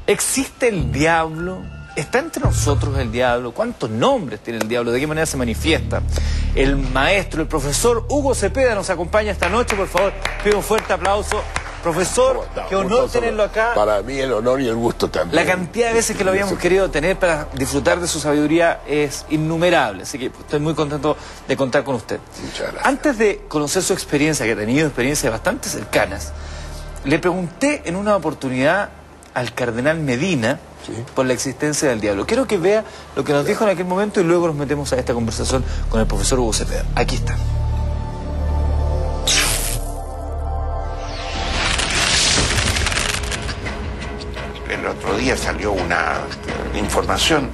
¿Existe el diablo? ¿Está entre nosotros el diablo? ¿Cuántos nombres tiene el diablo? ¿De qué manera se manifiesta? El maestro, el profesor Hugo Cepeda nos acompaña esta noche, por favor. Pido un fuerte aplauso. Profesor, qué honor tenerlo acá. Para mí el honor y el gusto también. La cantidad de veces que lo habíamos querido tener para disfrutar de su sabiduría es innumerable, así que estoy muy contento de contar con usted. Muchas gracias. Antes de conocer su experiencia, que ha tenido experiencias bastante cercanas, le pregunté en una oportunidad al cardenal Medina por la existencia del diablo. Quiero que vea lo que nos dijo en aquel momento y luego nos metemos a esta conversación con el profesor Hugo Cepeda. Aquí está. El otro día salió una información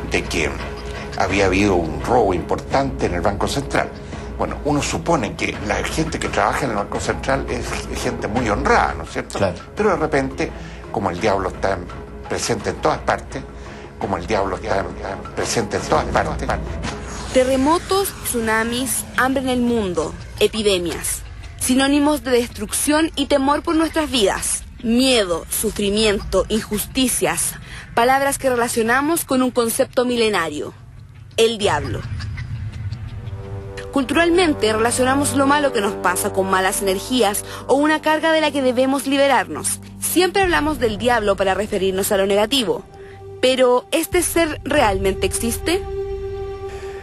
de que había habido un robo importante en el Banco Central. Bueno, uno supone que la gente que trabaja en el Banco Central es gente muy honrada, ¿no es cierto? Claro. Pero de repente, como el diablo está presente en todas partes, Terremotos, tsunamis, hambre en el mundo, epidemias, sinónimos de destrucción y temor por nuestras vidas. Miedo, sufrimiento, injusticias, palabras que relacionamos con un concepto milenario, el diablo. Culturalmente relacionamos lo malo que nos pasa con malas energías o una carga de la que debemos liberarnos. Siempre hablamos del diablo para referirnos a lo negativo. Pero, ¿este ser realmente existe?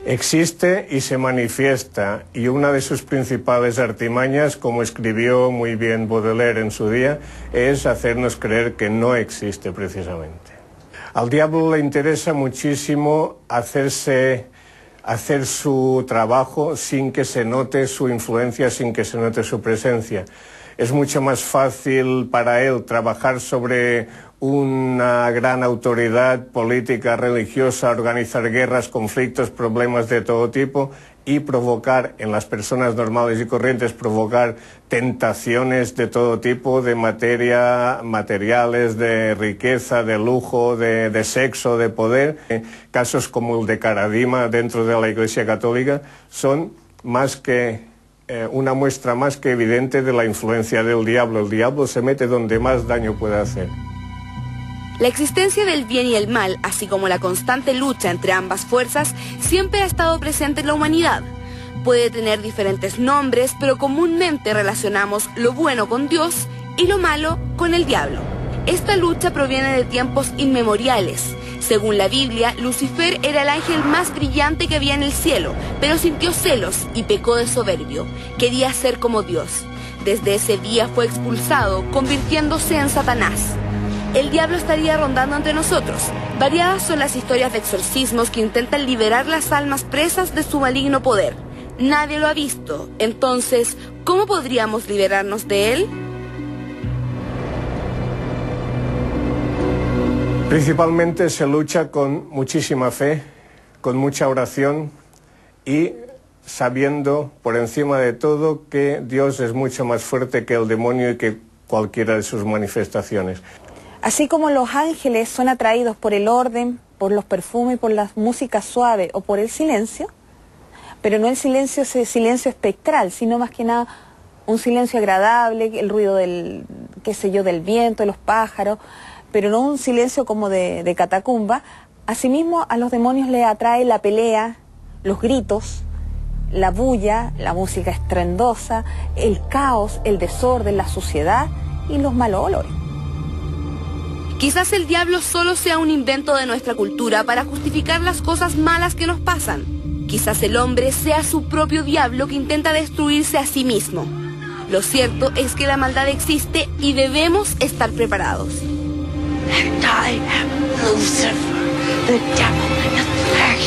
Existe y se manifiesta, y una de sus principales artimañas, como escribió muy bien Baudelaire en su día, es hacernos creer que no existe precisamente. Al diablo le interesa muchísimo hacer su trabajo sin que se note su influencia, sin que se note su presencia. Es mucho más fácil para él trabajar sobre una gran autoridad política, religiosa, organizar guerras, conflictos, problemas de todo tipo y provocar en las personas normales y corrientes, provocar tentaciones de todo tipo, de materiales, de riqueza, de lujo, de sexo, de poder. Casos como el de Caradima dentro de la Iglesia Católica son más que una muestra más que evidente de la influencia del diablo. El diablo se mete donde más daño puede hacer. La existencia del bien y el mal, así como la constante lucha entre ambas fuerzas, siempre ha estado presente en la humanidad. Puede tener diferentes nombres, pero comúnmente relacionamos lo bueno con Dios y lo malo con el diablo. Esta lucha proviene de tiempos inmemoriales. Según la Biblia, Lucifer era el ángel más brillante que había en el cielo, pero sintió celos y pecó de soberbio. Quería ser como Dios. Desde ese día fue expulsado, convirtiéndose en Satanás. El diablo estaría rondando entre nosotros. Variadas son las historias de exorcismos que intentan liberar las almas presas de su maligno poder. Nadie lo ha visto. Entonces, ¿cómo podríamos liberarnos de él? Principalmente se lucha con muchísima fe, con mucha oración y sabiendo por encima de todo que Dios es mucho más fuerte que el demonio y que cualquiera de sus manifestaciones. Así como los ángeles son atraídos por el orden, por los perfumes, por la música suave o por el silencio, pero no el silencio, ese silencio espectral, sino más que nada un silencio agradable, el ruido del, qué sé yo, del viento, de los pájaros, pero no un silencio como de catacumba. Asimismo, a los demonios les atrae la pelea, los gritos, la bulla, la música estruendosa, el caos, el desorden, la suciedad y los malos olores. Quizás el diablo solo sea un invento de nuestra cultura para justificar las cosas malas que nos pasan. Quizás el hombre sea su propio diablo que intenta destruirse a sí mismo. Lo cierto es que la maldad existe y debemos estar preparados. And I am Lucifer, the devil in the flesh.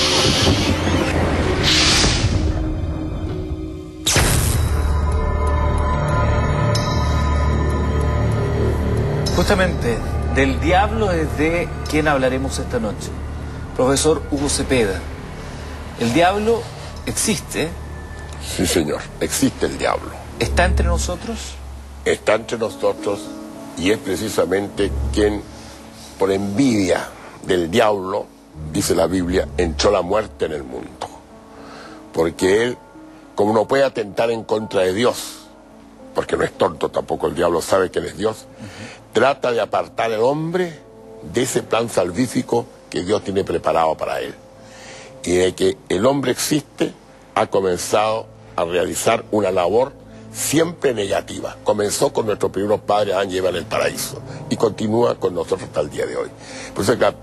Justamente, del diablo es de quien hablaremos esta noche. Profesor Hugo Cepeda, ¿el diablo existe? Sí, señor, existe el diablo. ¿Está entre nosotros? Está entre nosotros y es precisamente quien, por envidia del diablo, dice la Biblia, entró la muerte en el mundo. Porque él, como no puede atentar en contra de Dios, porque no es tonto tampoco, el diablo sabe que él es Dios, trata de apartar al hombre de ese plan salvífico que Dios tiene preparado para él. Y de que el hombre existe, ha comenzado a realizar una labor siempre negativa. Comenzó con nuestros primeros padres, Adán y Eva, en el paraíso, y continúa con nosotros hasta el día de hoy. Por eso que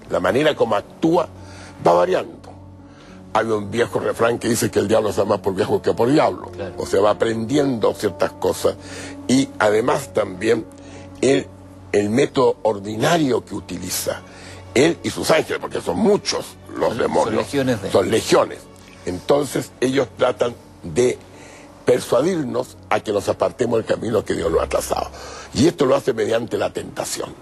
la manera como actúa va variando. Hay un viejo refrán que dice que el diablo está más por viejo que por diablo. Claro. O sea, va aprendiendo ciertas cosas. Y además también el método ordinario que utiliza, él y sus ángeles, porque son muchos los demonios. Son legiones. Entonces ellos tratan de persuadirnos a que nos apartemos del camino que Dios nos ha trazado. Y esto lo hace mediante la tentación.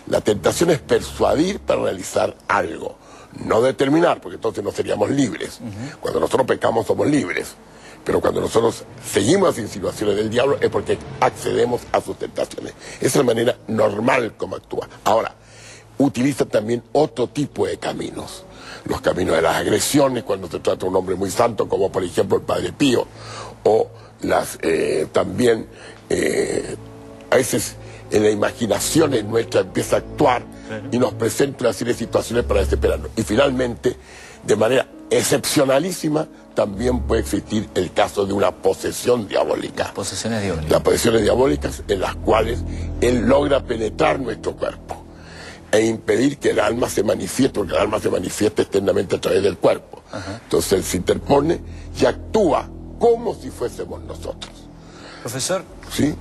La tentación es persuadir para realizar algo, no determinar, porque entonces no seríamos libres. Cuando nosotros pecamos somos libres, pero cuando nosotros seguimos las insinuaciones del diablo es porque accedemos a sus tentaciones. Esa es la manera normal como actúa. Ahora, utiliza también otro tipo de caminos. Los caminos de las agresiones, cuando se trata de un hombre muy santo, como por ejemplo el Padre Pío, o también a veces en la imaginación nuestra empieza a actuar y nos presenta una serie de situaciones para desesperarnos. Y finalmente, de manera excepcionalísima, también puede existir el caso de una posesión diabólica. Las posesiones diabólicas. Las posesiones diabólicas en las cuales él logra penetrar nuestro cuerpo e impedir que el alma se manifieste, porque el alma se manifiesta externamente a través del cuerpo. Entonces él se interpone y actúa como si fuésemos nosotros. Profesor, ¿sí?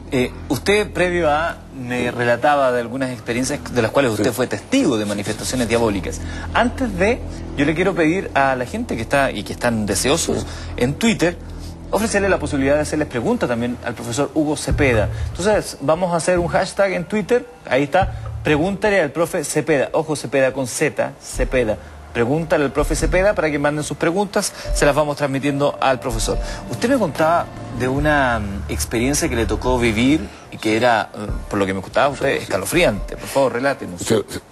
Usted previo a me relataba de algunas experiencias de las cuales usted fue testigo de manifestaciones diabólicas. Antes de, yo le quiero pedir a la gente que está y que están deseosos en Twitter, ofrecerle la posibilidad de hacerles preguntas también al profesor Hugo Cepeda. Entonces vamos a hacer un hashtag en Twitter, ahí está, pregúntale al profe Cepeda, ojo Cepeda con Z, Cepeda. Pregúntale al profe Cepeda para que manden sus preguntas, se las vamos transmitiendo al profesor. Usted me contaba de una experiencia que le tocó vivir y que era, por lo que me contaba usted, escalofriante. Por favor, relátenos.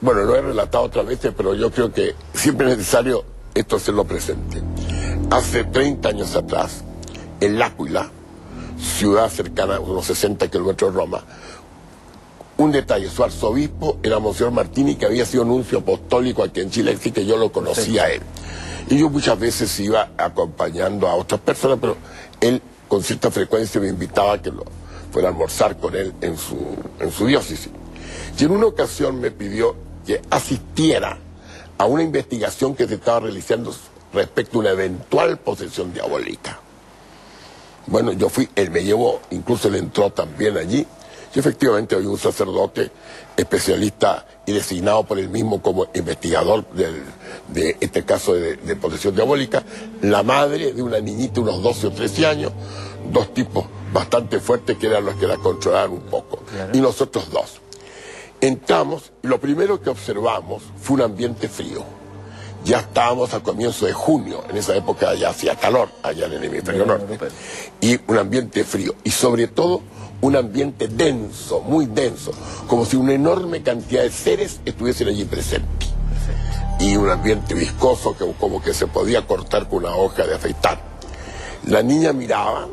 Bueno, lo he relatado otras veces, pero yo creo que siempre es necesario esto hacerlo presente. Hace 30 años atrás, en L'Aquila, ciudad cercana a unos 60 kilómetros de Roma, un detalle, su arzobispo era Monseñor Martini, que había sido nuncio apostólico aquí en Chile, así que yo lo conocía a él. Y yo muchas veces iba acompañando a otras personas, pero él con cierta frecuencia me invitaba a que fuera a almorzar con él en su diócesis. Y en una ocasión me pidió que asistiera a una investigación que se estaba realizando respecto a una eventual posesión diabólica. Bueno, yo fui, él me llevó, incluso él entró también allí. Y efectivamente había un sacerdote especialista y designado por él mismo como investigador de este caso de posesión diabólica, la madre de una niñita de unos 12 o 13 años, dos tipos bastante fuertes que eran los que la controlaban un poco, y nosotros dos. Entramos y lo primero que observamos fue un ambiente frío. Ya estábamos a comienzo de junio, en esa época ya hacía calor allá en el hemisferio norte, y un ambiente frío, y sobre todo un ambiente denso, muy denso, como si una enorme cantidad de seres estuviesen allí presentes. Y un ambiente viscoso que como que se podía cortar con una hoja de afeitar. La niña miraba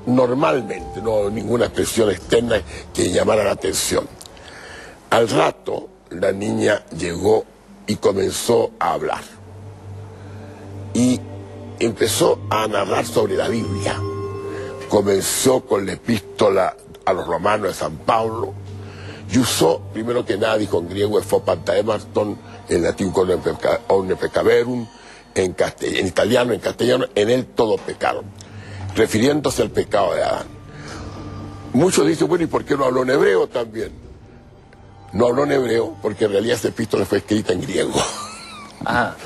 normalmente, no ninguna expresión externa que llamara la atención. Al rato, la niña llegó y comenzó a hablar. Y empezó a narrar sobre la Biblia. Comenzó con la epístola a los romanos de San Pablo, y usó, primero que nada, dijo en griego, efopantaemarton, en latín con omne peccaverum, en italiano, en castellano, en él todo pecaron, refiriéndose al pecado de Adán. Muchos dicen, bueno, ¿y por qué no habló en hebreo también? No habló en hebreo porque en realidad esa epístola fue escrita en griego.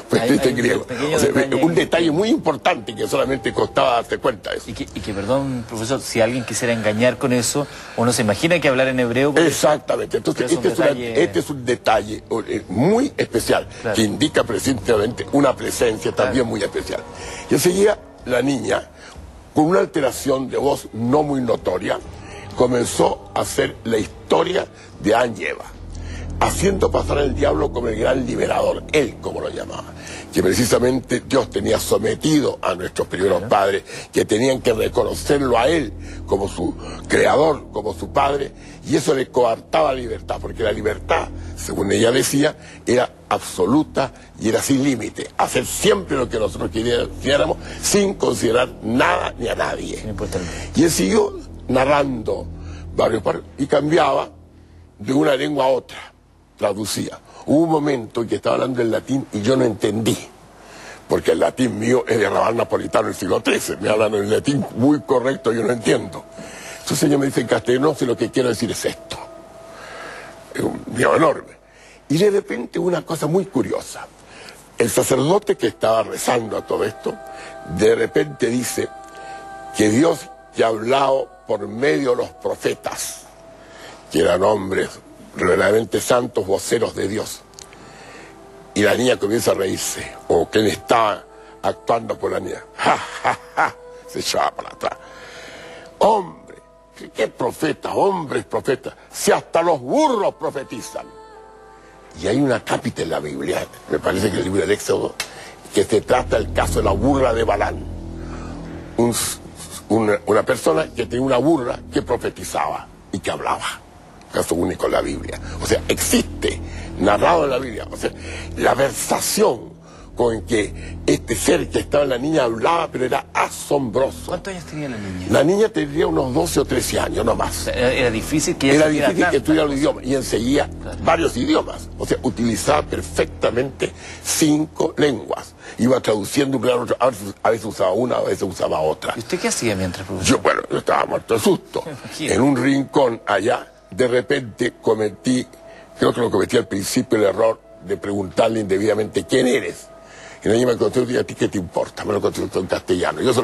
Fue escrita en griego. O sea, un detalle muy importante que solamente costaba darse cuenta de eso. Y que, perdón, profesor, si alguien quisiera engañar con eso, uno se imagina que hablar en hebreo... Exactamente. Entonces, este es un detalle muy especial, claro, que indica precisamente una presencia también muy especial. Y enseguida, la niña, con una alteración de voz no muy notoria, comenzó a hacer la historia de Adán y Eva. haciendo pasar al diablo como el gran liberador, él como lo llamaba, que precisamente Dios tenía sometido a nuestros primeros padres, que tenían que reconocerlo a él como su creador, como su padre, y eso le coartaba libertad, porque la libertad, según ella decía, era absoluta y era sin límite, hacer siempre lo que nosotros quisiéramos sin considerar nada ni a nadie. Y él siguió narrando varios partes y cambiaba de una lengua a otra, traducía. Hubo un momento en que estaba hablando en latín y yo no entendí, porque el latín mío es de arrabal napolitano del siglo XIII, me hablan en latín muy correcto, yo no entiendo. Entonces ella me dice en castellano, si lo que quiero decir es esto. Es un lío enorme. Y de repente una cosa muy curiosa, el sacerdote que estaba rezando a todo esto, de repente dice que Dios que ha hablado por medio de los profetas, que eran hombres verdaderamente santos, voceros de Dios. Y la niña comienza a reírse, o quien está actuando por la niña, ja, ja, ja, se echaba para atrás. Hombre, ¿qué profeta? Hombres profetas, si hasta los burros profetizan. Y hay una cápita en la Biblia, me parece que el libro del Éxodo, que se trata del caso de la burra de Balán. Una persona que tenía una burra que profetizaba y que hablaba. Caso único en la Biblia. O sea, existe, narrado en la Biblia. O sea, la versación con que este ser que estaba en la niña hablaba, pero era asombroso. ¿Cuántos años tenía la niña? La niña tendría unos 12 o 13 años, no más. Era difícil que ella estudiara los idiomas y enseguía varios idiomas. O sea, utilizaba perfectamente 5 lenguas. Iba traduciendo, a veces usaba una, a veces usaba otra. ¿Y usted qué hacía mientras, profesor? Yo estaba muerto de susto. En un rincón allá, de repente creo que lo cometí al principio el error de preguntarle indebidamente quién eres. Y la niña me contestó, ¿y a ti qué te importa? Me lo contestó en castellano. Yo se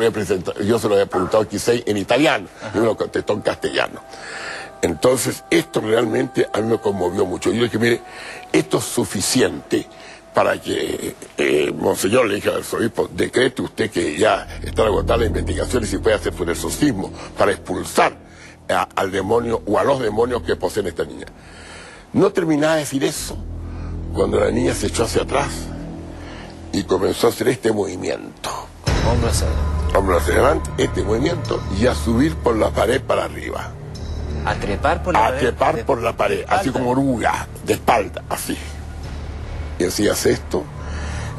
lo había preguntado quizá en italiano, y me lo contestó en castellano. Entonces, esto realmente a mí me conmovió mucho. Yo dije, mire, esto es suficiente para que, monseñor, le dije al arzobispo, decrete usted que ya están agotadas las investigaciones y puede hacer un exorcismo para expulsar al demonio o a los demonios que poseen esta niña. No terminaba de decir eso cuando la niña se echó hacia atrás y comenzó a hacer este movimiento. Hombro hacia adelante, este movimiento, y a subir por la pared para arriba. ¿A trepar por la pared? A trepar por la pared, así como oruga, de espalda, así. Y hacías esto,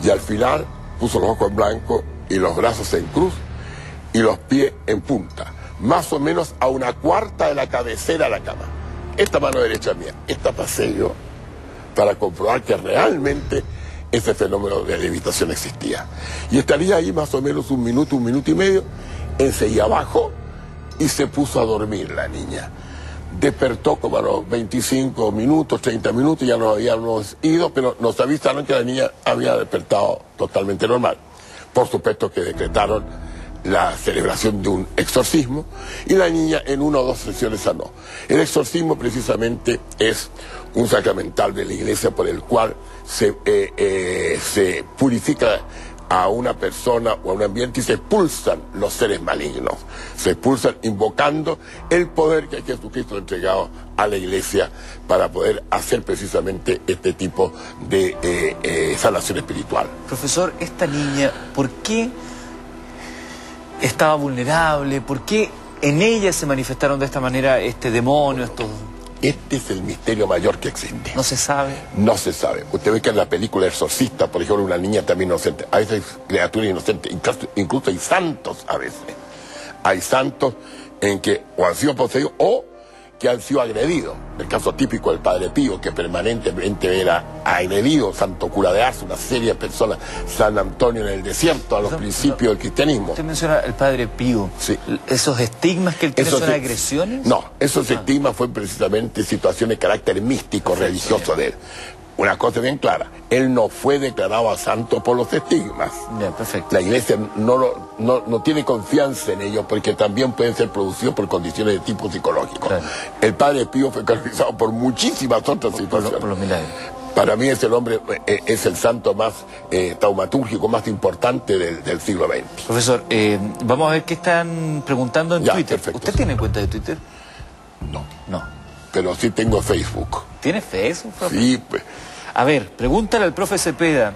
y al final puso los ojos en blanco y los brazos en cruz y los pies en punta, más o menos a 1/4 de la cabecera de la cama. Esta mano derecha mía, esta pasé yo para comprobar que realmente ese fenómeno de levitación existía. Y estaría ahí más o menos 1 minuto, 1 minuto y medio, enseguida bajó y se puso a dormir la niña. Despertó como a los 25 minutos, 30 minutos, ya nos habíamos ido, pero nos avisaron que la niña había despertado totalmente normal. Por supuesto que decretaron la celebración de un exorcismo y la niña en 1 o 2 sesiones sanó. El exorcismo precisamente es un sacramental de la Iglesia por el cual se purifica a una persona o a un ambiente y se expulsan los seres malignos. Se expulsan invocando el poder que Jesucristo ha entregado a la Iglesia para poder hacer precisamente este tipo de sanación espiritual. Profesor, esta niña, ¿por qué estaba vulnerable? ¿Por qué en ella se manifestaron de esta manera este demonio, estos...? Este es el misterio mayor que existe. ¿No se sabe? No se sabe. Usted ve que en la película Exorcista, por ejemplo, una niña también inocente. A veces criaturas inocentes, incluso hay santos a veces. Hay santos en que o han sido poseídos o que han sido agredidos. El caso típico del Padre Pío, que permanentemente era agredido, Santo Cura de Ars, una serie de personas, San Antonio en el desierto, a los principios del cristianismo. Usted menciona el Padre Pío. Sí. ¿Esos estigmas que él tiene son agresiones? No, esos estigmas fueron precisamente situaciones de carácter místico, religioso de él. Una cosa bien clara, él no fue declarado santo por los estigmas. Bien, perfecto. La Iglesia no tiene confianza en ellos porque también pueden ser producidos por condiciones de tipo psicológico. Claro. El Padre Pío fue caracterizado por muchísimas otras situaciones. Por los milagros. Para mí ese hombre es el santo más taumatúrgico, más importante del siglo XX. Profesor, vamos a ver qué están preguntando en Twitter. Perfecto, ¿Usted tiene cuenta de Twitter? No. No. pero sí tengo Facebook. ¿Tiene Facebook, profe? Sí, pues. A ver, pregúntale al profe Cepeda.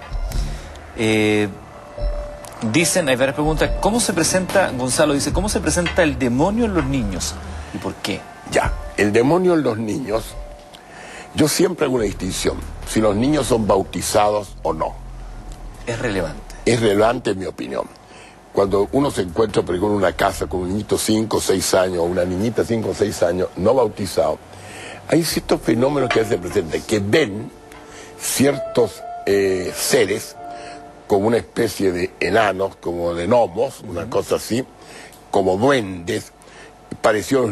Dicen, hay varias preguntas. ¿Cómo se presenta, Gonzalo dice, cómo se presenta el demonio en los niños? ¿Y por qué? Ya, el demonio en los niños, yo siempre hago una distinción, si los niños son bautizados o no. Es relevante. Es relevante en mi opinión. Cuando uno se encuentra, por ejemplo, en una casa con un niñito 5 o 6 años, o una niñita 5 o 6 años, no bautizado, hay ciertos fenómenos que se presentan, que ven ciertos seres, como una especie de enanos, como de gnomos, una cosa así, como duendes, parecidos